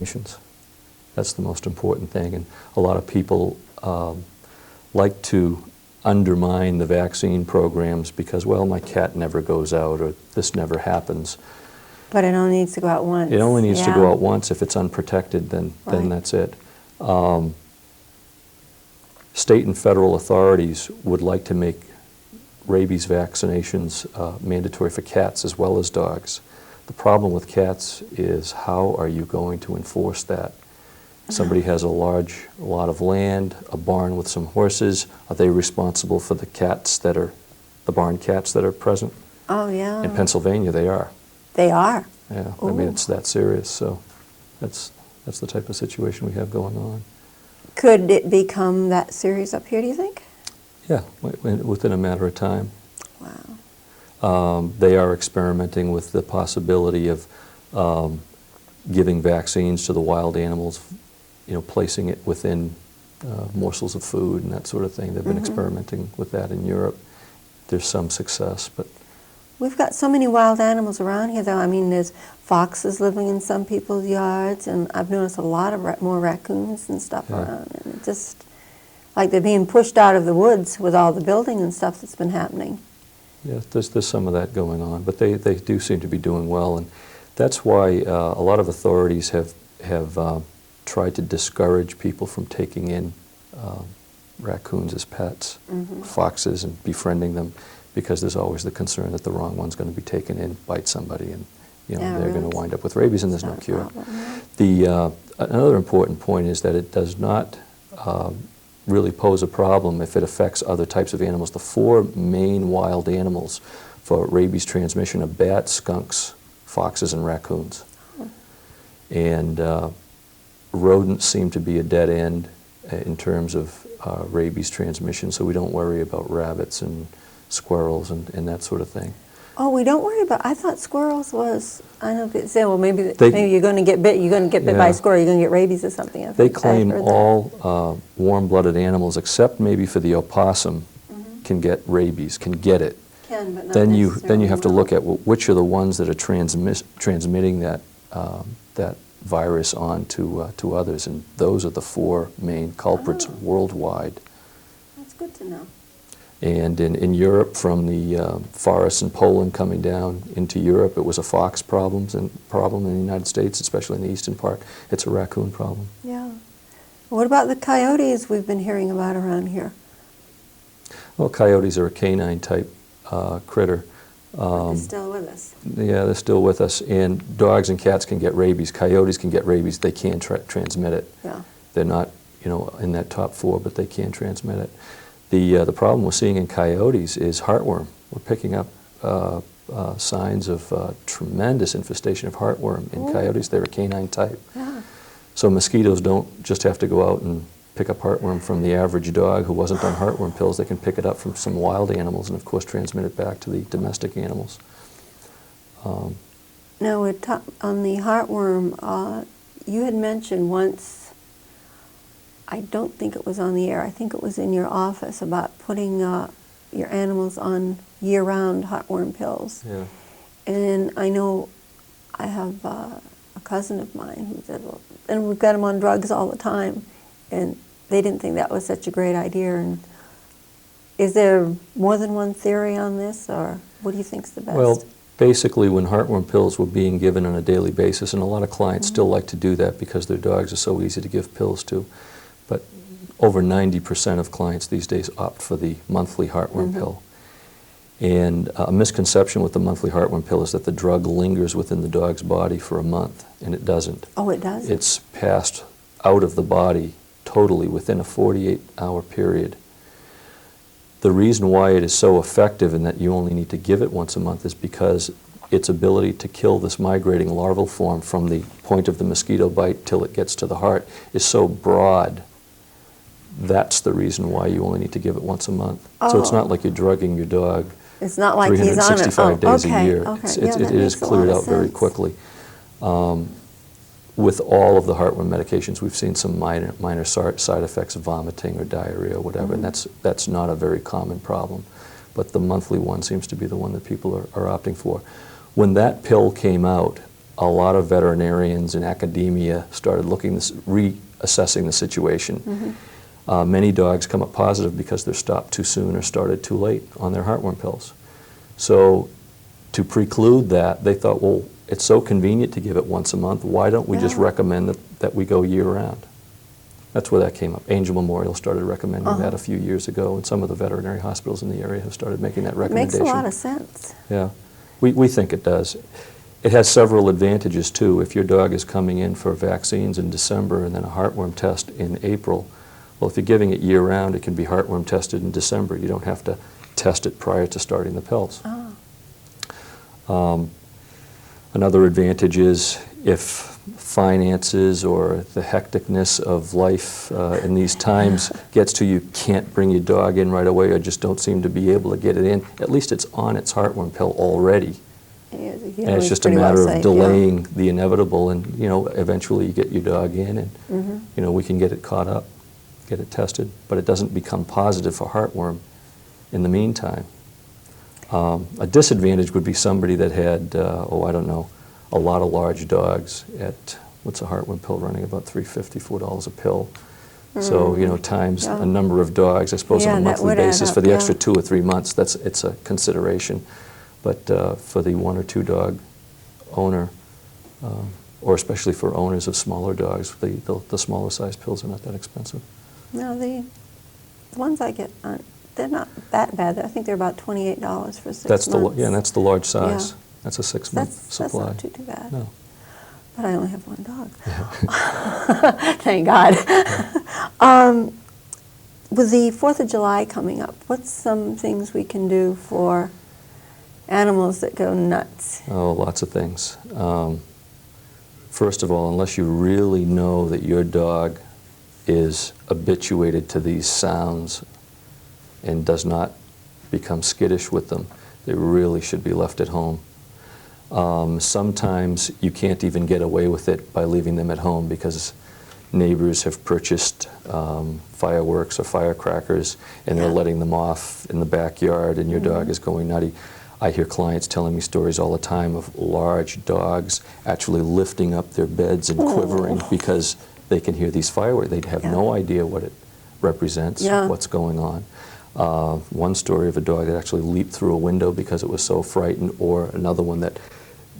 vaccinations. That's the most important thing, and a lot of people like to undermine the vaccine programs because, well, my cat never goes out or this never happens. But it only needs to go out once. It only needs to go out once. If it's unprotected, then that's it. State and federal authorities would like to make rabies vaccinations mandatory for cats as well as dogs. The problem with cats is, how are you going to enforce that? Somebody has a lot of land, a barn with some horses. Are they responsible for the cats that are, the barn cats that are present? Oh, yeah. In Pennsylvania, they are. They are? Yeah, Ooh. I mean, it's that serious, so that's the type of situation we have going on. Could it become that serious up here, do you think? Yeah, within a matter of time. Wow. They are experimenting with the possibility of giving vaccines to the wild animals, you know, placing it within morsels of food and that sort of thing. They've been experimenting with that in Europe. There's some success, but... We've got so many wild animals around here, though. I mean, there's foxes living in some people's yards, and I've noticed a lot of more raccoons and stuff around. And it just, like they're being pushed out of the woods with all the building and stuff that's been happening. Yeah, there's some of that going on, but they do seem to be doing well, and that's why a lot of authorities have tried to discourage people from taking in raccoons as pets, foxes, and befriending them, because there's always the concern that the wrong one's going to be taken in, bite somebody, and you know, they're going to wind up with rabies, and there's no cure. Another important point is that it does not really pose a problem if it affects other types of animals. The four main wild animals for rabies transmission are bats, skunks, foxes, and raccoons. And rodents seem to be a dead end in terms of rabies transmission, so we don't worry about rabbits and squirrels and that sort of thing. Oh, we don't worry about, I thought squirrels was, I know they say, well, maybe you're going to get bit, you're going to get bit by a squirrel, you're going to get rabies or something. They claim all warm-blooded animals, except maybe for the opossum, can get rabies, can get it. Can, but not then you necessarily have to look at which are the ones that are transmitting that virus on to others, and those are the four main culprits worldwide. That's good to know. And in Europe, from the forests in Poland coming down into Europe, it was a fox problem in the United States, especially in the eastern part. It's a raccoon problem. Yeah. What about the coyotes we've been hearing about around here? Well, coyotes are a canine-type critter. They're still with us. Yeah, they're still with us. And dogs and cats can get rabies. Coyotes can get rabies. They can transmit it. Yeah. They're not, you know, in that top four, but they can transmit it. The problem we're seeing in coyotes is heartworm. We're picking up signs of tremendous infestation of heartworm in coyotes. They're a canine type. Yeah. So mosquitoes don't just have to go out and pick up heartworm from the average dog who wasn't on heartworm pills. They can pick it up from some wild animals and, of course, transmit it back to the domestic animals. Now, on the heartworm, you had mentioned once, I don't think it was on the air, I think it was in your office, about putting your animals on year-round heartworm pills. Yeah. And I know I have a cousin of mine who said, well, and we've got them on drugs all the time, and they didn't think that was such a great idea. And is there more than one theory on this, or what do you think's the best? Well, basically, when heartworm pills were being given on a daily basis, and a lot of clients still like to do that because their dogs are so easy to give pills to, but over 90% of clients these days opt for the monthly heartworm pill. And a misconception with the monthly heartworm pill is that the drug lingers within the dog's body for a month, and it doesn't. Oh, it does? It's passed out of the body totally within a 48-hour period. The reason why it is so effective and that you only need to give it once a month is because its ability to kill this migrating larval form from the point of the mosquito bite till it gets to the heart is so broad. That's the reason why you only need to give it once a month. Oh. So it's not like you're drugging your dog. It's not like he's on it. 365 days a year. Okay. It is cleared out very quickly. With all of the heartworm medications, we've seen some minor side effects, vomiting or diarrhea or whatever, and that's not a very common problem. But the monthly one seems to be the one that people are opting for. When that pill came out, a lot of veterinarians in academia started reassessing the situation. Many dogs come up positive because they're stopped too soon or started too late on their heartworm pills. So to preclude that, they thought, well, it's so convenient to give it once a month, why don't we just recommend that we go year-round? That's where that came up. Angel Memorial started recommending that a few years ago, and some of the veterinary hospitals in the area have started making that recommendation. It makes a lot of sense. Yeah, we think it does. It has several advantages, too. If your dog is coming in for vaccines in December and then a heartworm test in April, well, if you're giving it year-round, it can be heartworm tested in December. You don't have to test it prior to starting the pills. Another advantage is if finances or the hecticness of life in these times gets to you, can't bring your dog in right away or just don't seem to be able to get it in, at least it's on its heartworm pill already. And it's just a matter of delaying the inevitable, and eventually you get your dog in and we can get it caught up, get it tested, but it doesn't become positive for heartworm in the meantime. A disadvantage would be somebody that had, I don't know, a lot of large dogs at, what's a heartworm pill running, about $3.50, $4 a pill. So, times a number of dogs, I suppose on a monthly basis for the extra 2 or 3 months, it's a consideration. But for the 1 or 2 dog owner, or especially for owners of smaller dogs, the smaller size pills are not that expensive. No, the ones I get aren't. They're not that bad. I think they're about $28 for 6 months. And that's the large size. Yeah. That's a 6-month supply. That's not too bad. No. But I only have 1 dog. Thank God. With the 4th of July coming up, what's some things we can do for animals that go nuts? Oh, lots of things. First of all, unless you really know that your dog is habituated to these sounds and does not become skittish with them, they really should be left at home. Sometimes you can't even get away with it by leaving them at home because neighbors have purchased fireworks or firecrackers and they're letting them off in the backyard and your dog is going nutty. I hear clients telling me stories all the time of large dogs actually lifting up their beds and quivering because they can hear these fireworks. They have no idea what it represents, what's going on. One story of a dog that actually leaped through a window because it was so frightened, or another one that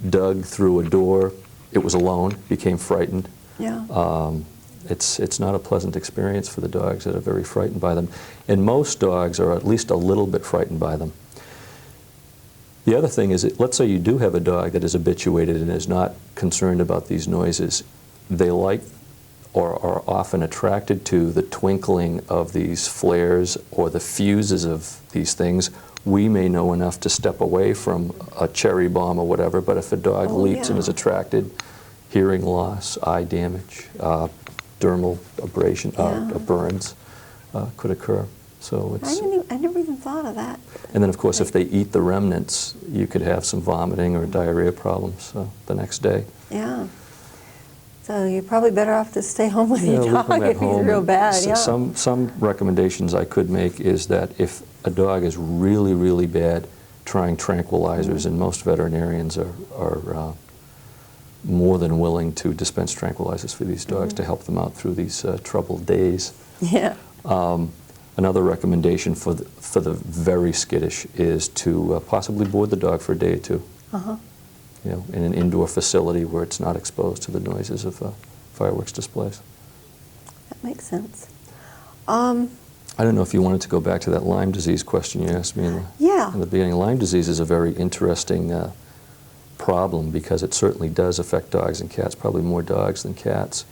dug through a door. It was alone, became frightened. It's not a pleasant experience for the dogs that are very frightened by them. And most dogs are at least a little bit frightened by them. The other thing is, let's say you do have a dog that is habituated and is not concerned about these noises. They like or are often attracted to the twinkling of these flares or the fuses of these things. We may know enough to step away from a cherry bomb or whatever, but if a dog leaps and is attracted, hearing loss, eye damage, dermal abrasion, burns could occur. So it's, I never even thought of that. And then, of course, if they eat the remnants, you could have some vomiting or diarrhea problems the next day. Yeah. So you're probably better off to stay home with your dog if he's real bad. Some recommendations I could make is that if a dog is really, really bad, trying tranquilizers, and most veterinarians are more than willing to dispense tranquilizers for these dogs to help them out through these troubled days. Yeah. Another recommendation for the very skittish is to possibly board the dog for a day or two. In an indoor facility where it's not exposed to the noises of fireworks displays. That makes sense. I don't know if you wanted to go back to that Lyme disease question you asked me in the beginning. Lyme disease is a very interesting problem because it certainly does affect dogs and cats, probably more dogs than cats.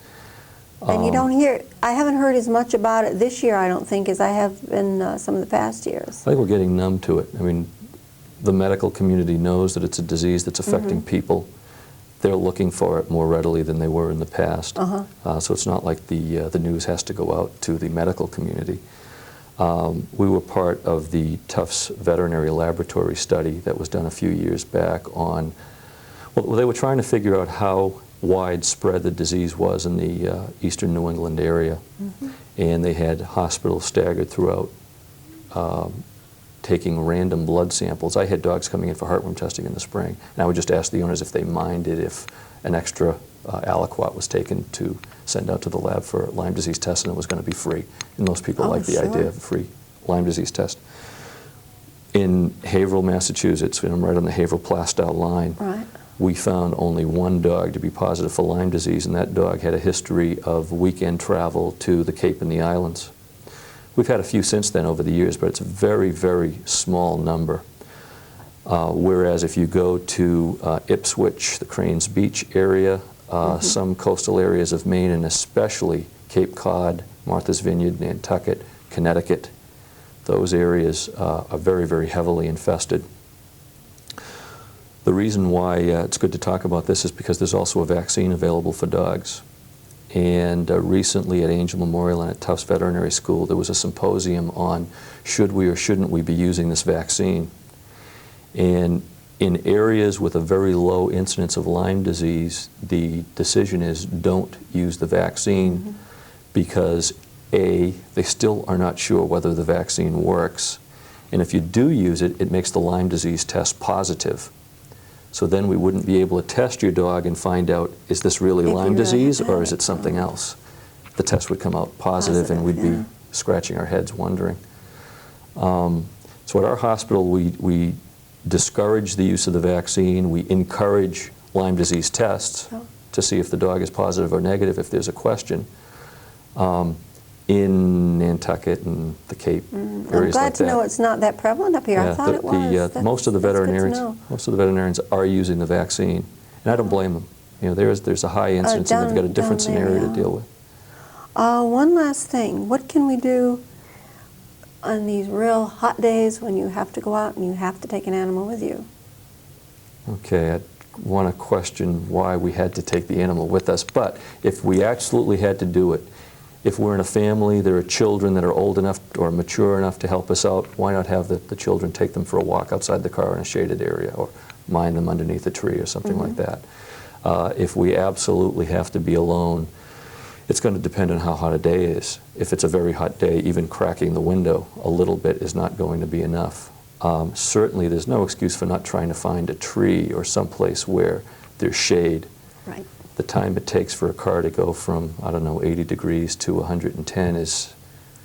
And you don't hear, I haven't heard as much about it this year, I don't think, as I have in some of the past years. I think we're getting numb to it. I mean, the medical community knows that it's a disease that's affecting people. They're looking for it more readily than they were in the past. So it's not like the news has to go out to the medical community. We were part of the Tufts Veterinary Laboratory study that was done a few years back on, well, they were trying to figure out how widespread the disease was in the eastern New England area. And they had hospitals staggered throughout, taking random blood samples. I had dogs coming in for heartworm testing in the spring, and I would just ask the owners if they minded if an extra aliquot was taken to send out to the lab for Lyme disease test, and it was going to be free. And most people like the idea of a free Lyme disease test. In Haverhill, Massachusetts, and I'm right on the Haverhill-Plaistow line, we found only one dog to be positive for Lyme disease, and that dog had a history of weekend travel to the Cape and the Islands. We've had a few since then over the years, but it's a very, very small number. Whereas if you go to Ipswich, the Cranes Beach area, some coastal areas of Maine, and especially Cape Cod, Martha's Vineyard, Nantucket, Connecticut, those areas are very, very heavily infested. The reason why it's good to talk about this is because there's also a vaccine available for dogs. And recently at Angel Memorial and at Tufts Veterinary School, there was a symposium on should we or shouldn't we be using this vaccine. And in areas with a very low incidence of Lyme disease, the decision is don't use the vaccine because A, they still are not sure whether the vaccine works. And if you do use it, it makes the Lyme disease test positive. So then we wouldn't be able to test your dog and find out, is this really Lyme disease or is it something else? The test would come out positive and we'd be scratching our heads wondering. So at our hospital, we discourage the use of the vaccine. We encourage Lyme disease tests to see if the dog is positive or negative if there's a question. In Nantucket and the Cape areas like that. I'm glad to know it's not that prevalent up here. I thought it was. Most of the veterinarians are using the vaccine, and I don't blame them. You know, there's a high incidence, and they've got a different scenario to deal with. One last thing: what can we do on these real hot days when you have to go out and you have to take an animal with you? Okay, I want to question why we had to take the animal with us, but if we absolutely had to do it, if we're in a family, there are children that are old enough or mature enough to help us out, why not have the children take them for a walk outside the car in a shaded area or mind them underneath a tree or something like that. If we absolutely have to be alone, it's going to depend on how hot a day is. If it's a very hot day, even cracking the window a little bit is not going to be enough. Certainly there's no excuse for not trying to find a tree or someplace where there's shade. Right. The time it takes for a car to go from, I don't know, 80 degrees to 110 is...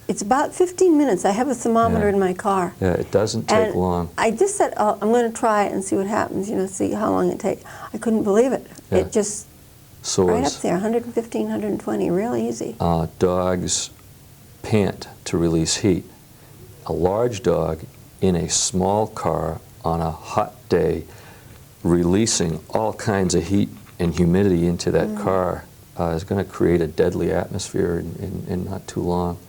It's about 15 minutes. I have a thermometer in my car. Yeah, it doesn't take long. I just said, oh, I'm going to try it and see what happens, you know, see how long it takes. I couldn't believe it. Yeah. It just, right up there, 115, 120, real easy. Dogs pant to release heat. A large dog in a small car on a hot day releasing all kinds of heat and humidity into that car is going to create a deadly atmosphere in not too long.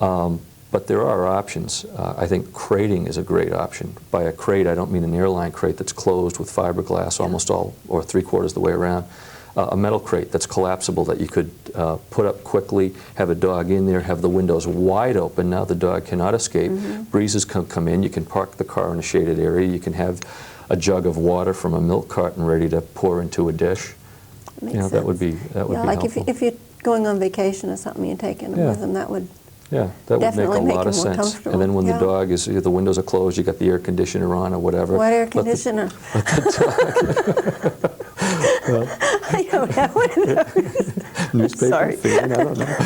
But there are options. I think crating is a great option. By a crate, I don't mean an airline crate that's closed with fiberglass almost all, or 3/4 the way around. A metal crate that's collapsible that you could put up quickly, have a dog in there, have the windows wide open. Now the dog cannot escape. Breezes come in. You can park the car in a shaded area. You can have a jug of water from a milk carton ready to pour into a dish. You know, that would be helpful. Like if you're going on vacation or something, you're taking them with them, that would that would make a lot of sense. And then when the dog is, the windows are closed, you got the air conditioner on or whatever. What air conditioner? I don't have one of those. Newspaper fan, I don't know.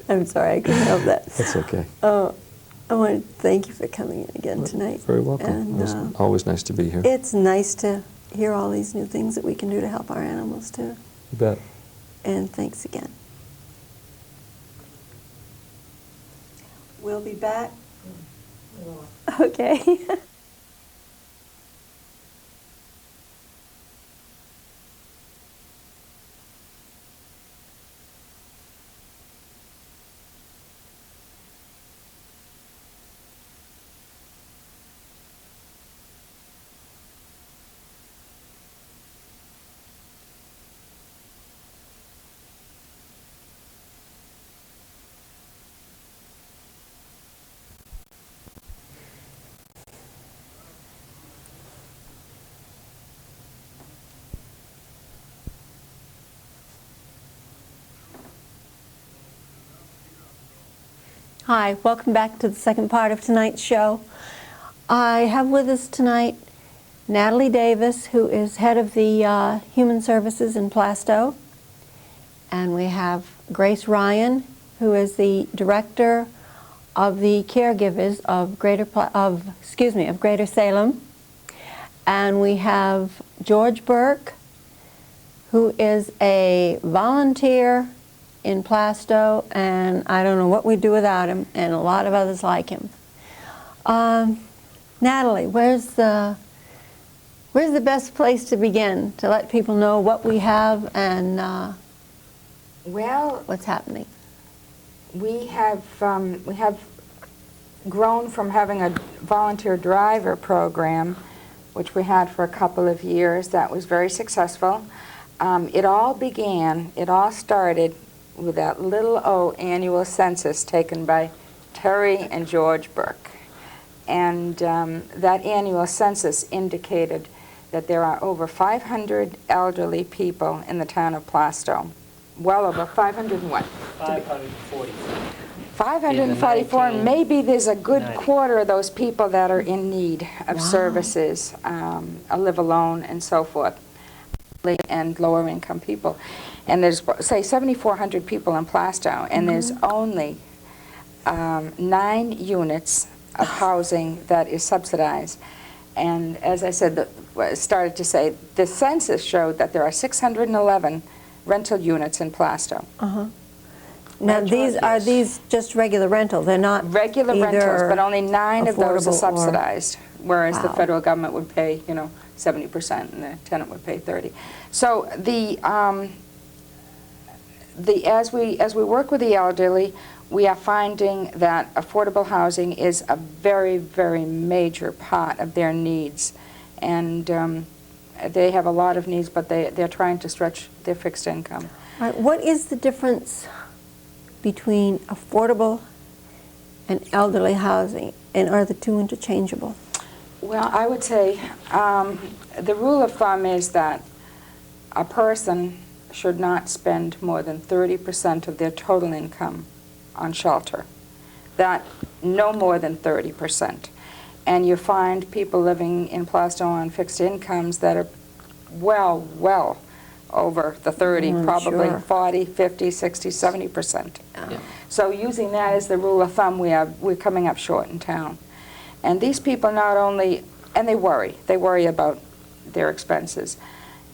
I'm sorry, I couldn't help that. That's okay. I want to thank you for coming in again tonight. Very welcome. And, it's always nice to be here. It's nice to hear all these new things that we can do to help our animals too. You bet. And thanks again. We'll be back. Okay. Hi, welcome back to the second part of tonight's show. I have with us tonight Natalie Davis, who is head of the Human Services in Plaistow. And we have Grace Ryan, who is the director of the Caregivers of Greater Salem. And we have George Burke, who is a volunteer in Plaistow, and I don't know what we'd do without him, and a lot of others like him. Natalie, where's the best place to begin to let people know what we have and well, what's happening? we have grown from having a volunteer driver program, which we had for a couple of years. That was very successful. It all started with that little old annual census taken by Terry and George Burke. And that annual census indicated that there are over 500 elderly people in the town of Plaistow. Well over 500 and what? 540. 544, In the maybe there's a good 90. quarter of those people that are in need of services, live alone and so forth, and lower income people. And there's, say, 7,400 people in Plaistow, and there's only 9 units of housing that is subsidized. And as I said, started to say, the census showed that there are 611 rental units in Plaistow. Now, are these just regular rentals? They're not Regular rentals, but only 9 of those are affordable or- subsidized, whereas the Wow. federal government would pay, 70%, and the tenant would pay 30. So as we work with the elderly, we are finding that affordable housing is a very, very major part of their needs, and they have a lot of needs, but they're trying to stretch their fixed income. All right, what is the difference between affordable and elderly housing, and are the two interchangeable? Well, I would say the rule of thumb is that a person should not spend more than 30% of their total income on shelter. That no more than 30%. And you find people living in Plaistow on fixed incomes that are well over the 30, probably sure. 40, 50, 60, 70%. Yeah. So using that as the rule of thumb, we're coming up short in town. And these people not only, and they worry about their expenses.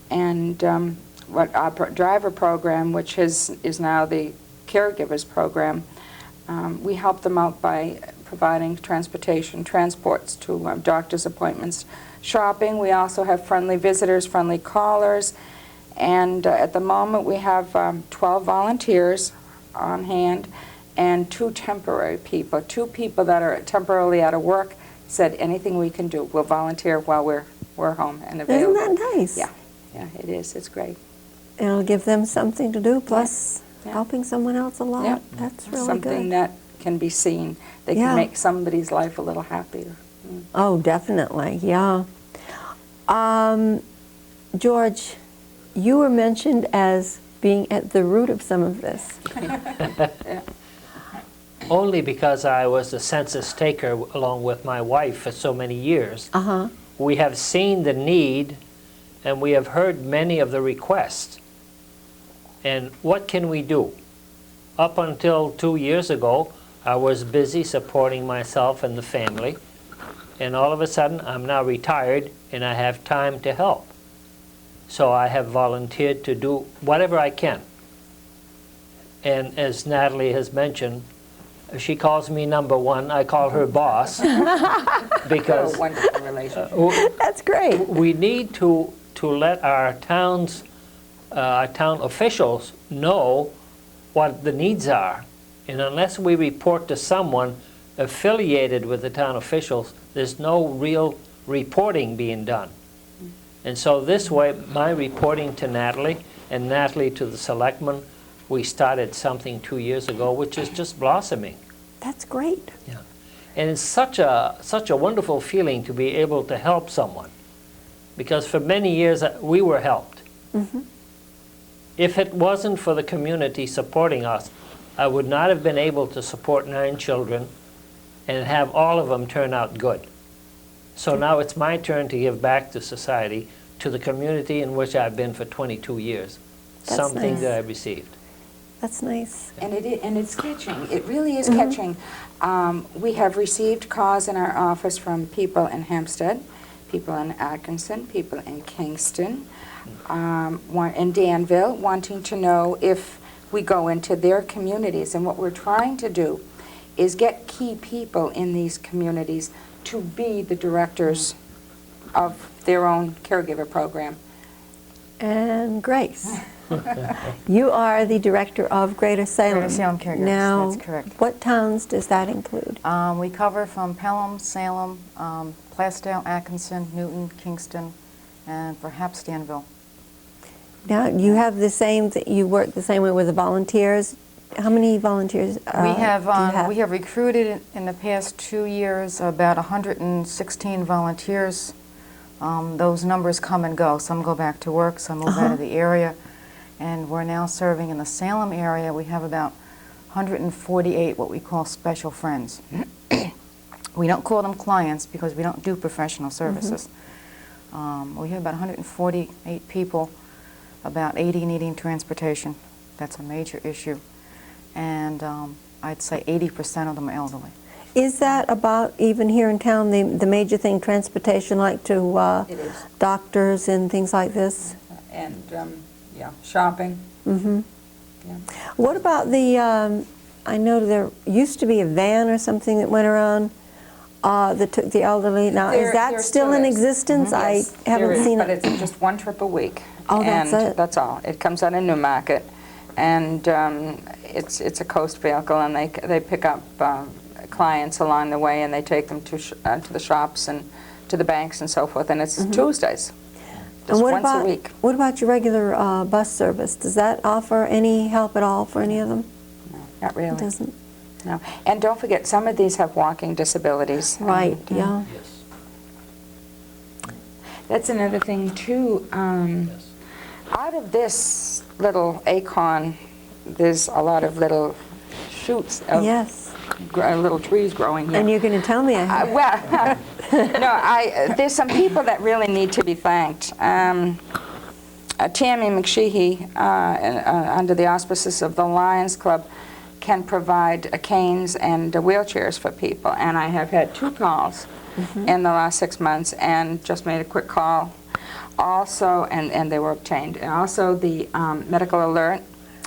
And what our driver program, which is now the Caregivers program, we help them out by providing transports to doctor's appointments, shopping. We also have friendly visitors, friendly callers, and at the moment we have 12 volunteers on hand and 2 temporary people. 2 people that are temporarily out of work said anything we can do, we'll volunteer while we're home and available. Isn't that nice? Yeah, it is. It's great. It'll give them something to do, plus Yeah. helping someone else a lot. Yeah. That's really Something good. that can be seen. They Yeah. can make somebody's life a little happier. Oh, definitely, yeah. George, you were mentioned as being at the root of some of this. Only because I was a census taker along with my wife for so many years. Uh-huh. We have seen the need, and we have heard many of the requests. And what can we do? Up until 2 years ago, I was busy supporting myself and the family, and all of a sudden I'm now retired and I have time to help. So I have volunteered to do whatever I can. And as Natalie has mentioned, she calls me number 1, I call her boss, because A wonderful relationship. That's great. we need to let our town officials know what the needs are. And unless we report to someone affiliated with the town officials, there's no real reporting being done. And so this way, my reporting to Natalie, and Natalie to the selectmen, we started something 2 years ago, which is just blossoming. That's great. Yeah. And it's such a wonderful feeling to be able to help someone, because for many years we were helped. Mm-hmm. If it wasn't for the community supporting us, I would not have been able to support 9 children and have all of them turn out good. So now it's my turn to give back to society, to the community in which I've been for 22 years. That's Something nice. that I received. That's nice. And it's catching. It really is catching. We have received calls in our office from people in Hampstead, people in Atkinson, people in Kingston, in Danville, wanting to know if we go into their communities. And what we're trying to do is get key people in these communities to be the directors of their own caregiver program. And Grace, you are the director of Greater Salem. Greater Salem Caregivers, Now, that's correct. what towns does that include? We cover from Pelham, Salem, Plaistow, Atkinson, Newton, Kingston, and perhaps Danville. Now, you have the same, you work the same way with the volunteers. How many volunteers We do you have recruited in the past 2 years about 116 volunteers. Those numbers come and go. Some go back to work, some move out of the area. And we're now serving in the Salem area. We have about 148 what we call special friends. We don't call them clients because we don't do professional services. We have about 148 people, about 80 needing transportation. That's a major issue. And I'd say 80% of them are elderly. Is that about, even here in town, the major thing, transportation, like to It is. doctors and things like this? And, yeah, shopping. Mm-hmm. Yeah. What about the, I know there used to be a van or something that went around that took the elderly. Now, There is that still in is. existence? Yes, I haven't there is, seen but it. it's just one trip a week. Oh, that's and it. that's all. It comes out of Newmarket, and it's a coast vehicle, and they pick up clients along the way, and they take them to the shops and to the banks and so forth. And it's Tuesdays, And just what once about, a week. What about your regular bus service? Does that offer any help at all for any of them? No, not really. It doesn't. No. And don't forget, some of these have walking disabilities. Right, And, yeah. Yes. That's another thing, too. Yes. Out of this little acorn, there's a lot of little shoots of Yes. little trees growing here. And you're going to tell me I have. Well, no, there's some people that really need to be thanked. Tammy McSheehy, under the auspices of the Lions Club, can provide canes and wheelchairs for people. And I have had 2 calls in the last 6 months, and just made a quick call. Also, and they were obtained. And also the medical alert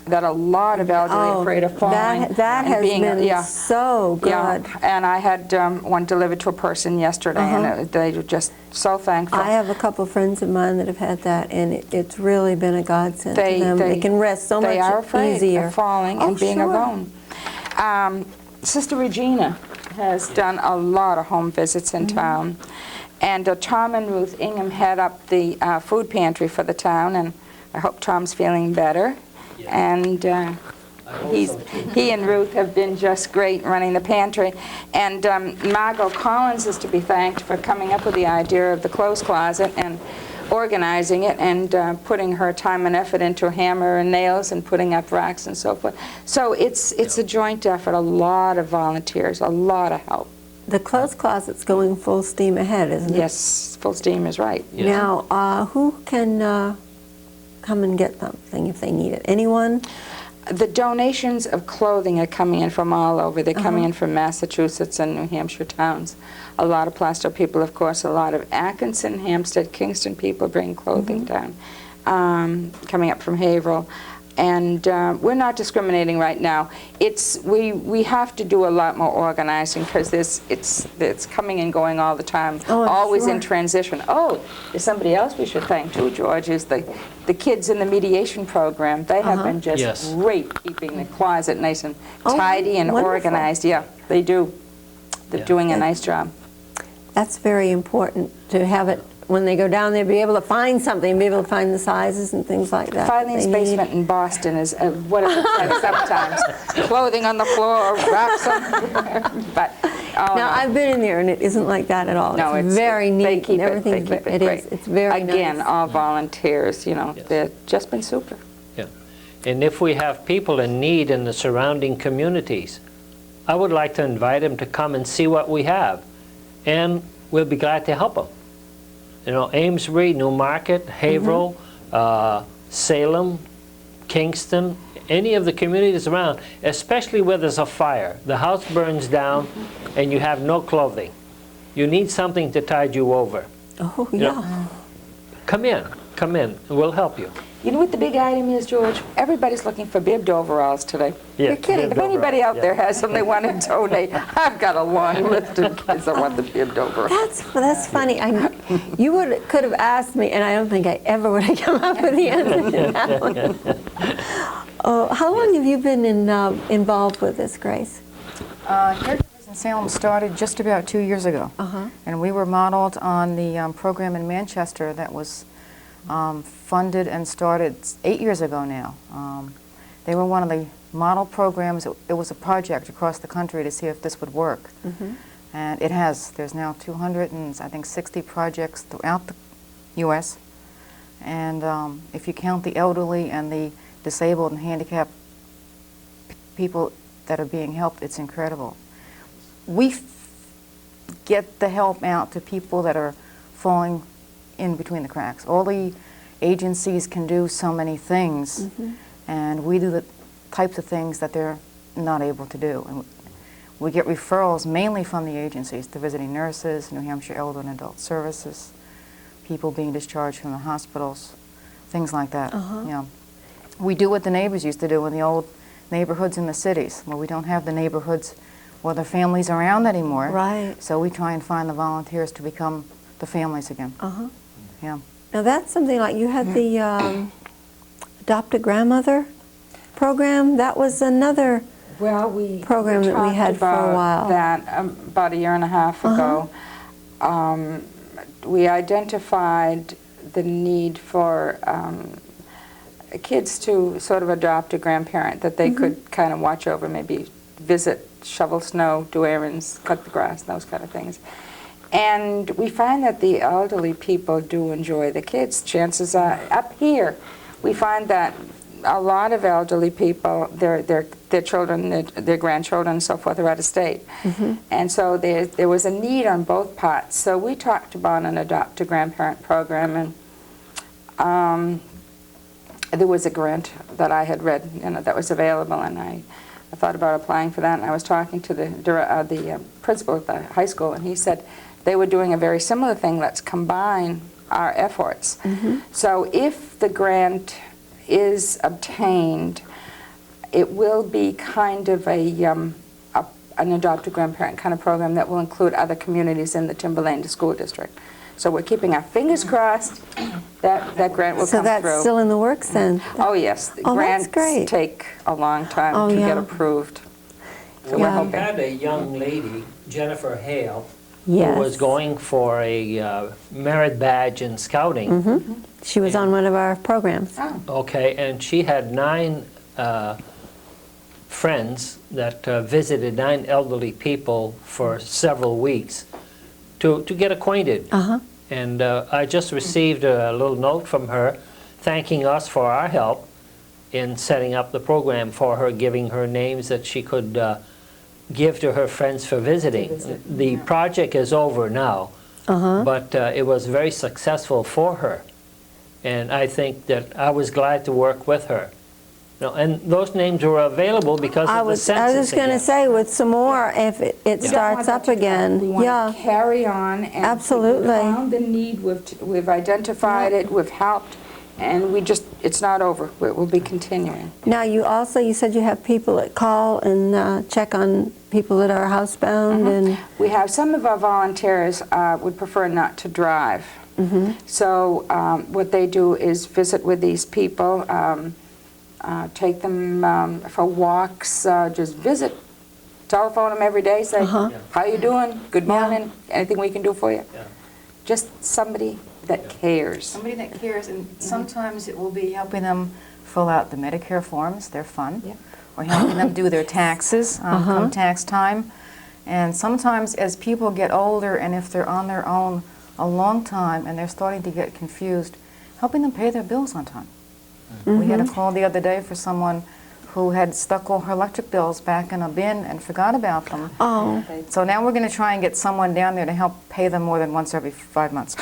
that a lot of elderly are afraid of falling. That and has being, been so good. Yeah, and I had one delivered to a person yesterday, and they were just so thankful. I have a couple of friends of mine that have had that, and it's really been a godsend to them. They can rest so much They are afraid easier. of falling and being sure. alone. Sister Regina has done a lot of home visits in town, and Tom and Ruth Ingham head up the food pantry for the town, and I hope Tom's feeling better. And he and Ruth have been just great running the pantry. And Margot Collins is to be thanked for coming up with the idea of the clothes closet and organizing it and putting her time and effort into a hammer and nails and putting up racks and so forth. So it's a joint effort, a lot of volunteers, a lot of help. The clothes closet's going full steam ahead, isn't it? Yes, full steam is right. Yes. Now, who can come and get something if they need it? Anyone? The donations of clothing are coming in from all over. They're coming in from Massachusetts and New Hampshire towns. A lot of Plaistow people, of course, a lot of Atkinson, Hampstead, Kingston people bring clothing down, coming up from Haverhill. And we're not discriminating right now. We have to do a lot more organizing because it's coming and going all the time, Oh, I'm always in sure. transition. Oh, there's somebody else we should thank too, George, is the kids in the mediation program. They have been just Yes. great keeping the closet nice and Oh, tidy and wonderful. organized. Yeah, they do. They're Yeah. doing a nice job. That's very important to have it when they go down there, be able to find something, be able to find the sizes and things like that. Filene's they need. basement in Boston is what it looks like sometimes. Clothing on the floor, wraps on. But oh, Now, no. I've been in there, and it isn't like that at all. No, it's very neat. They keep and everything. It, they keep it, It great. is. It's very Again, nice. all volunteers. You know, Yes. they've just been super. Yeah. And if we have people in need in the surrounding communities, I would like to invite them to come and see what we have. And we'll be glad to help them. You know, Amesbury, Newmarket, Haverhill, Salem, Kingston, any of the communities around, especially where there's a fire. The house burns down and you have no clothing. You need something to tide you over. Oh, You yeah. know, come in, we'll help you. You know what the big item is, George? Everybody's looking for bibbed overalls today. Yeah, You're kidding. If anybody out there yeah. has some they want to donate, I've got a long list of kids that want the bibbed overalls. That's funny. You could have asked me, and I don't think I ever would have come up with the answer to that one. Oh, how long have you been involved with this, Grace? Caregivers in Salem started just about 2 years ago. And we were modeled on the program in Manchester that was funded and started 8 years ago now. They were one of the model programs. It was a project across the country to see if this would work. And it has. There's now 260 projects throughout the U.S. And if you count the elderly and the disabled and handicapped people that are being helped, it's incredible. We get the help out to people that are falling in between the cracks. All the agencies can do so many things, and we do the types of things that they're not able to do. And we get referrals mainly from the agencies, the visiting nurses, New Hampshire Elder and Adult Services, people being discharged from the hospitals, things like that. You know, we do what the neighbors used to do in the old neighborhoods in the cities, where we don't have the neighborhoods where the families around anymore. Right. So we try and find the volunteers to become the families again. Yeah. Now that's something like you had the Adopt a Grandmother program. That was another Well, we program that we had for a while. That about a year and a half ago. We identified the need for kids to sort of adopt a grandparent that they could kind of watch over, maybe visit, shovel snow, do errands, cut the grass, those kind of things. And we find that the elderly people do enjoy the kids. Chances are, up here, we find that a lot of elderly people, their children, their grandchildren and so forth are out of state. And so there was a need on both parts. So we talked about an Adopt a Grandparent program, and there was a grant that I had read, you know, that was available, and I thought about applying for that. And I was talking to the principal at the high school, and he said they were doing a very similar thing. Let's combine our efforts. So if the grant is obtained, it will be kind of an Adopt a Grandparent kind of program that will include other communities in the Timberlane School District. So we're keeping our fingers crossed that that grant will So come that's through. still in the works then? Oh yes, the Oh, that's grants great. take a long time Oh, to yeah. get approved. So Yeah. we're We hoping. had a young lady, Jennifer Hale, Yes. who was going for a merit badge in scouting. She was on one of our programs. Okay, and she had 9 friends that visited 9 elderly people for several weeks to get acquainted. And I just received a little note from her thanking us for our help in setting up the program for her, giving her names that she could give to her friends for visiting. The project is over now, but it was very successful for her. And I think that I was glad to work with her. No, and those names were available because of the census. I was going to again. say, with some more, if it starts up again. We want Yeah. to carry on. And Absolutely. We found the need, we've identified it, we've helped, and it's not over. We'll be continuing. Now, you said you have people that call and check on people that are housebound and... We have some of our volunteers would prefer not to drive. So what they do is visit with these people, take them for walks, just visit, telephone them every day, say, how you doing, good morning, anything we can do for you? Just somebody that cares. Somebody that cares, and sometimes it will be helping them fill out the Medicare forms. They're fun. Or helping them do their taxes come tax time. And sometimes as people get older, and if they're on their own a long time and they're starting to get confused, helping them pay their bills on time. We had a call the other day for someone who had stuck all her electric bills back in a bin and forgot about them. Oh, So now we're going to try and get someone down there to help pay them more than once every 5 months.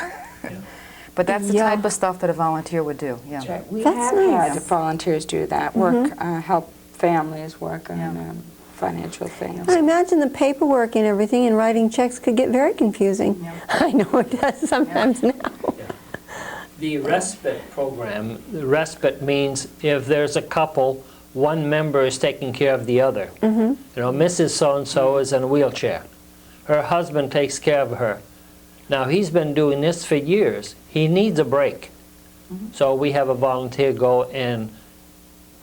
But that's the Yeah. type of stuff that a volunteer would do, yeah. That's right. We That's have nice. had volunteers do that, work, help families work on financial things. I imagine the paperwork and everything and writing checks could get very confusing. Yeah. I know it does sometimes now. The respite program, the respite means if there's a couple, one member is taking care of the other. You know, Mrs. So-and-so is in a wheelchair. Her husband takes care of her. Now, he's been doing this for years. He needs a break. So we have a volunteer go and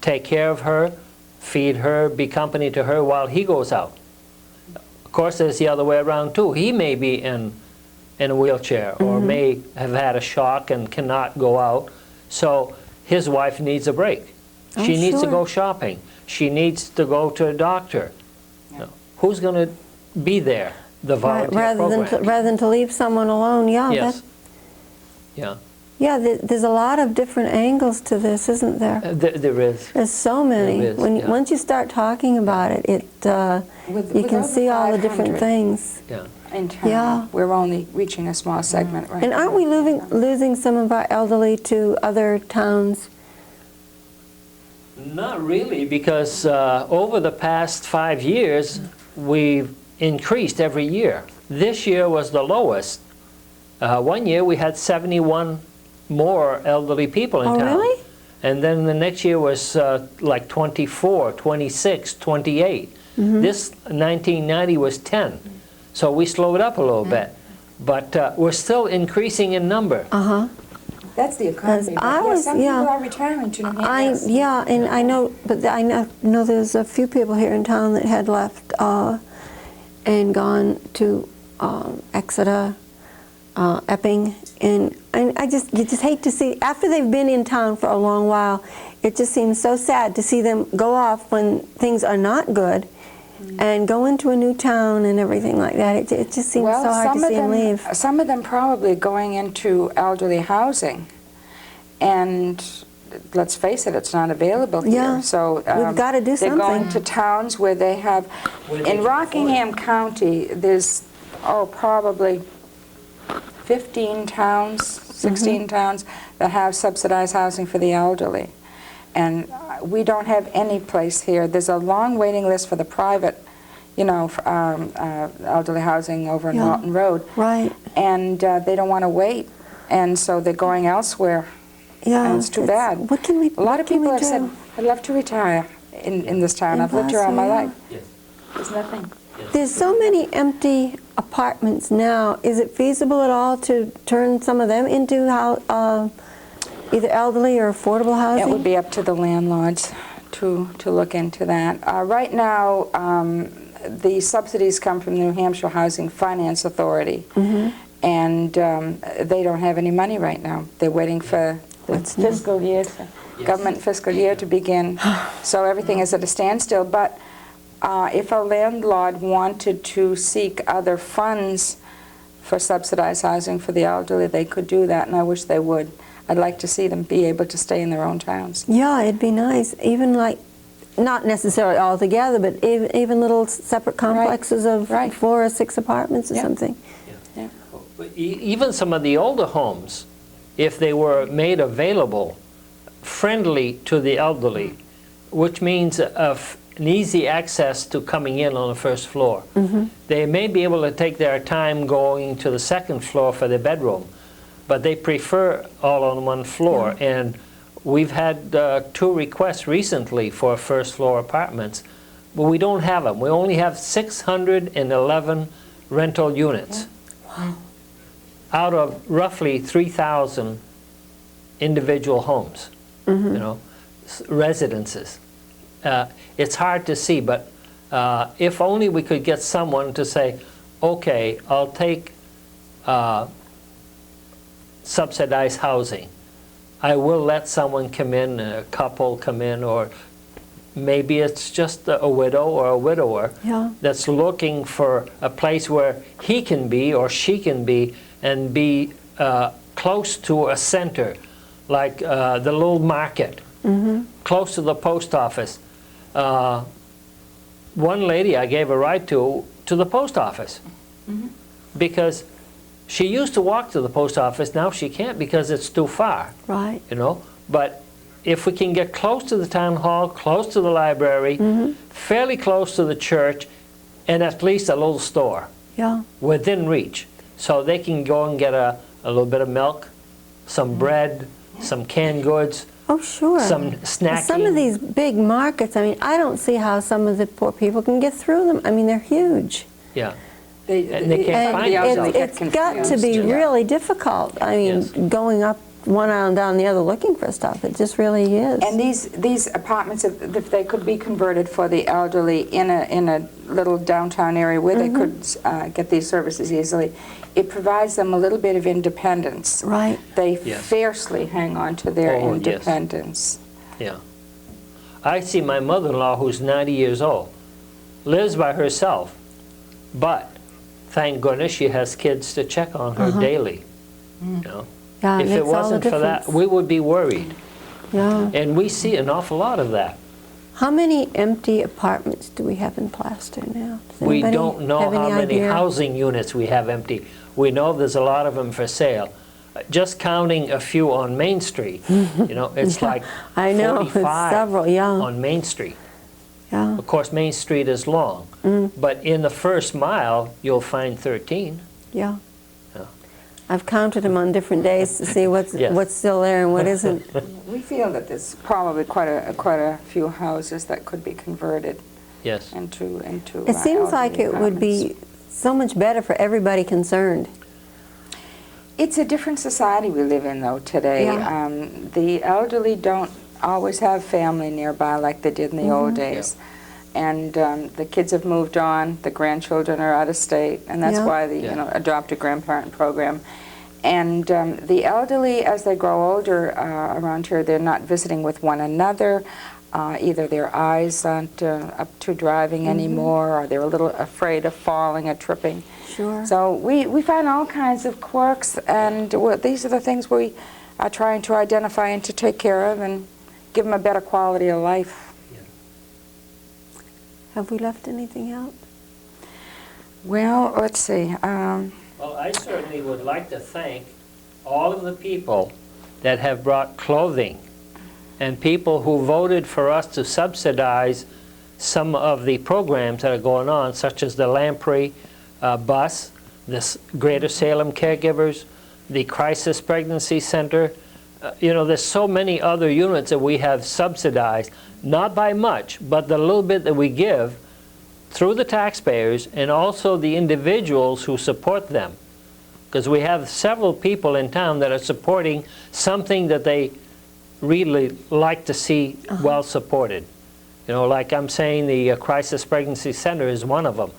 take care of her, feed her, be company to her while he goes out. Of course, there's the other way around too. He may be in a wheelchair or may have had a shock and cannot go out. So his wife needs a break. She Oh, needs to sure. go shopping. She needs to go to a doctor. Now, who's going to be there? The Right, volunteer program. rather than to leave someone alone, yeah. Yes. Yeah. Yeah, there's a lot of different angles to this, isn't there? There is. There's so many. There is, yeah. Once you start talking about it, you can see all the different 500 things. Yeah. In town, Yeah. we're only reaching a small segment right And now. aren't we losing some of our elderly to other towns? Not really, because over the past 5 years, we've increased every year. This year was the lowest. 1 year we had 71 more elderly people in Oh, town. really? And then the next year was like 24, 26, 28. This 1990 was 10. So we slowed up a little bit. But we're still increasing in number. Uh-huh. That's the economy. But I yeah, was- some yeah. people are retiring to New Hampshire. Yeah, and I know, but I know there's a few people here in town that had left and gone to Exeter, Epping, and you just hate to see, after they've been in town for a long while, it just seems so sad to see them go off when things are not good and go into a new town and everything like that. It just seems so hard to see them leave. Some of them probably going into elderly housing, and let's face it, it's not available here. Yeah. So We've gotta do they're going something. to towns where they have. Where they In can Rockingham County, there's probably 15 towns, 16 towns that have subsidized housing for the elderly. And we don't have any place here. There's a long waiting list for the private, elderly housing over in Yeah. Walton Road. Right. And they don't want to wait. And so they're going elsewhere. Yeah. And it's too bad. What can we A lot of people have do? said, I'd love to retire in this town. In I've lived here all my Plaistow, yeah. life. Yes. There's nothing. There's so many empty apartments now. Is it feasible at all to turn some of them into either elderly or affordable housing? It would be up to the landlords to look into that. Right now, the subsidies come from the New Hampshire Housing Finance Authority, and they don't have any money right now. They're waiting for the fiscal year, government fiscal year to begin, so everything is at a standstill. But if a landlord wanted to seek other funds for subsidized housing for the elderly, they could do that, and I wish they would. I'd like to see them be able to stay in their own towns. Yeah, it'd be nice. Even like, not necessarily all together, but even little separate complexes of Right. 4 or 6 apartments or Yeah. something. Yeah. But even some of the older homes, if they were made available, friendly to the elderly, which means an easy access to coming in on the first floor. They may be able to take their time going to the second floor for their bedroom, but they prefer all on one floor. And we've had 2 requests recently for first floor apartments, but we don't have them. We only have 611 rental units out of roughly 3,000 individual homes, residences. It's hard to see, but if only we could get someone to say, okay, I'll take subsidized housing. I will let someone come in, a couple come in, or maybe it's just a widow or a widower that's looking for a place where he can be or she can be and be close to a center, like the little market, close to the post office. one lady I gave a ride to the post office. Because she used to walk to the post office, now she can't because it's too far. Right. You know, but if we can get close to the town hall, close to the library, fairly close to the church, and at least a little store Yeah. within reach, so they can go and get a little bit of milk, some bread, some canned goods, Oh, sure. some snacking. Some of these big markets, I mean, I don't see how some of the poor people can get through them. I mean, they're huge. Yeah. And they can't find themselves. It's got to be really difficult. I mean, Yes. going up one aisle and down the other looking for stuff, it just really is. And these apartments, if they could be converted for the elderly in a little downtown area where they could get these services easily, it provides them a little bit of independence. Right. They Yes. fiercely hang on to their Oh, yes. independence. Yeah. I see my mother-in-law, who's 90 years old, lives by herself, but thank goodness she has kids to check on her daily. You know? Yeah, If it makes all the wasn't for that, difference. we would be worried. Yeah. And we see an awful lot of that. How many empty apartments do we have in Plaistow now? Does We anybody don't know have how any many idea? housing units we have empty. We know there's a lot of them for sale. Just counting a few on Main Street, you know, it's like I know, it's 45 several, yeah. on Main Street. Yeah. Of course, Main Street is long, but in the first mile, you'll find 13. Yeah. Yeah. I've counted them on different days to see what's Yes. what's still there and what isn't. We feel that there's probably quite a few houses that could be converted Yes. into It seems like it would be so much better for everybody concerned. It's a different society we live in, though, today. Yeah. The elderly don't always have family nearby like they did in the old days. And the kids have moved on, the grandchildren are out of state, and that's Yeah. why the adopt a grandparent program. And the elderly, as they grow older around here, they're not visiting with one another. Either their eyes aren't up to driving anymore, or they're a little afraid of falling or tripping. Sure. So we find all kinds of quirks, and these are the things we are trying to identify and to take care of and give them a better quality of life. Have we left anything out? Well, let's see. Well, I certainly would like to thank all of the people that have brought clothing and people who voted for us to subsidize some of the programs that are going on, such as the Lamprey bus, this Greater Salem Caregivers, the Crisis Pregnancy Center. You know, there's so many other units that we have subsidized, not by much, but the little bit that we give through the taxpayers and also the individuals who support them. Because we have several people in town that are supporting something that they really like to see well supported. You know, like I'm saying, the Crisis Pregnancy Center is one of them.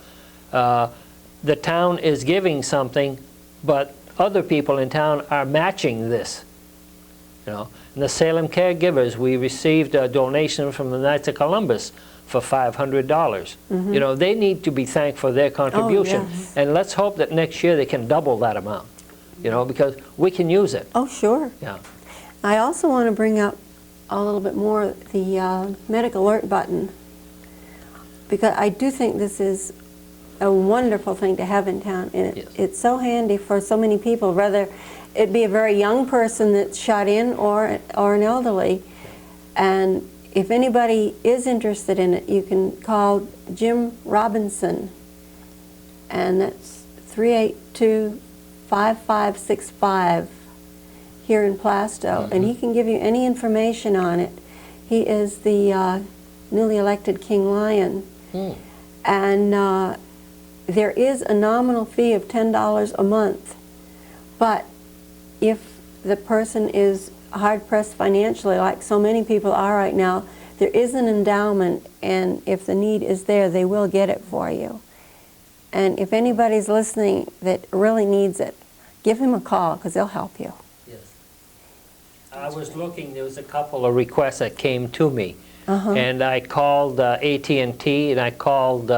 The town is giving something, but other people in town are matching this. You know, in the Salem Caregivers, we received a donation from the Knights of Columbus for $500. You know, they need to be thanked for their contribution. yes. And let's hope that next year they can double that amount, you know, because we can use it. Oh, sure. Yeah. I also want to bring up a little bit more the medic alert button, because I do think this is a wonderful thing to have in town, and Yes. it's so handy for so many people, whether it be a very young person that's shut in or an elderly. And if anybody is interested in it, you can call Jim Robinson, and that's 382-5565 here in Plaistow, and he can give you any information on it. He is the newly elected King Lion, and there is a nominal fee of $10 a month, but if the person is hard-pressed financially, like so many people are right now, there is an endowment, and if the need is there, they will get it for you. And if anybody's listening that really needs it, give him a call, because they'll help you. Yes. I was looking, there was a couple of requests that came to me. And I called AT&T and I called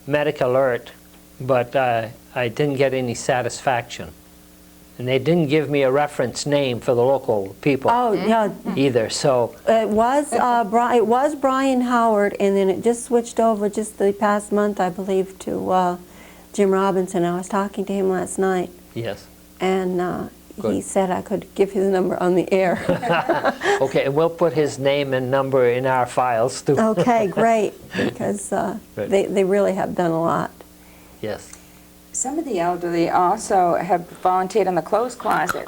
Medic Alert, but I didn't get any satisfaction. And they didn't give me a reference name for the local people Oh, yeah, either, so, it was Brian Howard, and then it just switched over just the past month, I believe, to Jim Robinson. I was talking to him last night, yes. and he Good. said I could give his number on the air. Okay, and we'll put his name and number in our files too. Okay, great, because Right. they really have done a lot. Yes, Some of the elderly also have volunteered in the clothes closet.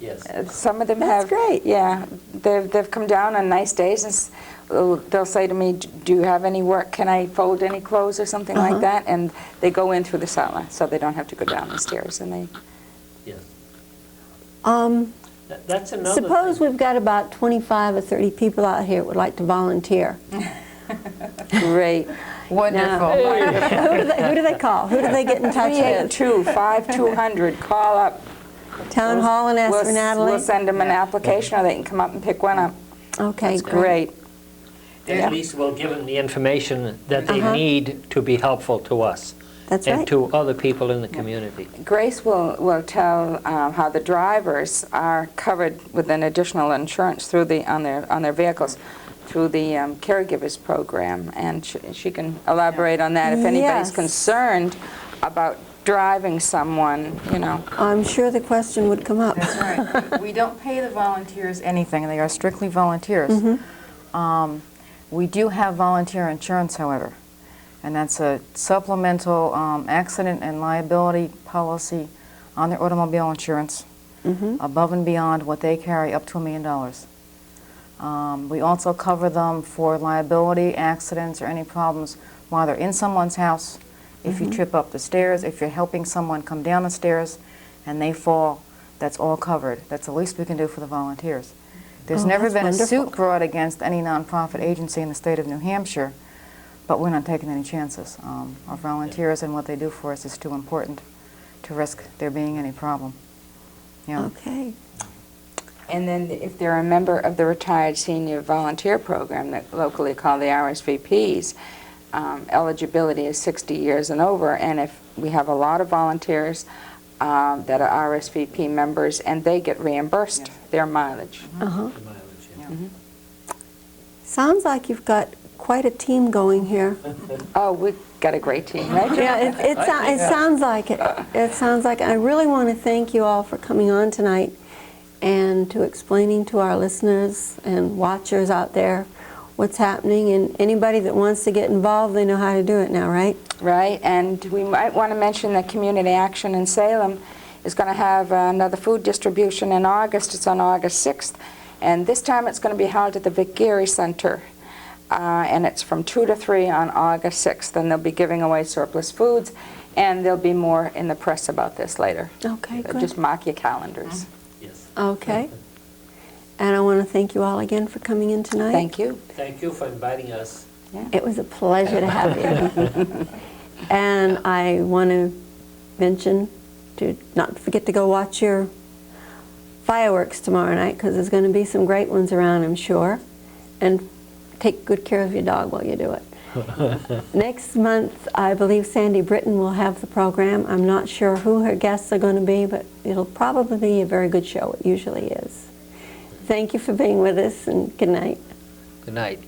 yes. Some of them That's have. great. Yeah, they've come down on nice days and they'll say to me, "Do you have any work? Can I fold any clothes or something like that?" And they go in through the cellar, so they don't have to go down the stairs. And they. Yes. Um, That's another Suppose thing. we've got about 25 or 30 people out here that would like to volunteer. Great. Wonderful. Who do they call? Who do they get in touch with? 382-5200. Call up. Town Hall and ask for Natalie? We'll send them an application, or they can come up and pick one up. Okay, That's great. At least we'll give them the information that they Uh-huh. need to be helpful to us. That's And right. to other people in the community. Grace will tell how the drivers are covered with an additional insurance through on their vehicles through the Caregivers program, and she can elaborate on that if anybody's Yes. concerned about driving someone, you know. I'm sure the question would come up. That's right. We don't pay the volunteers anything. They are strictly volunteers. We do have volunteer insurance, however, and that's a supplemental accident and liability policy on their automobile insurance, above and beyond what they carry, up to $1 million. We also cover them for liability, accidents, or any problems while they're in someone's house. If you trip up the stairs, if you're helping someone come down the stairs and they fall, that's all covered. That's the least we can do for the volunteers. There's Oh, never that's been a wonderful. suit brought against any nonprofit agency in the state of New Hampshire, but we're not taking any chances. Our volunteers and what they do for us is too important to risk there being any problem. Yeah. Okay. And then if they're a member of the Retired Senior Volunteer Program that locally called the RSVPs, eligibility is 60 years and over, and if we have a lot of volunteers that are RSVP members, and they get reimbursed their mileage. Uh-huh. The mileage, yeah. Sounds like you've got quite a team going here. Oh, we've got a great team, right? Yeah, it sounds like it. It sounds like I really want to thank you all for coming on tonight and to explaining to our listeners and watchers out there what's happening, and anybody that wants to get involved, they know how to do it now, right? Right, and we might want to mention that Community Action in Salem is going to have another food distribution in August. It's on August 6th, and this time it's going to be held at the Vic Geary Center, and it's from 2 to 3 on August 6th, and they'll be giving away surplus foods, and there'll be more in the press about this later. Okay, So good. just mark your calendars. Yes. Okay. And I want to thank you all again for coming in tonight. Thank you. Thank you for inviting us. It was a pleasure to have you. And I want to mention to not forget to go watch your fireworks tomorrow night, because there's going to be some great ones around, I'm sure. And take good care of your dog while you do it. Next month, I believe Sandy Britton will have the program. I'm not sure who her guests are going to be, but it'll probably be a very good show. It usually is. Thank you for being with us, and good night. Good night.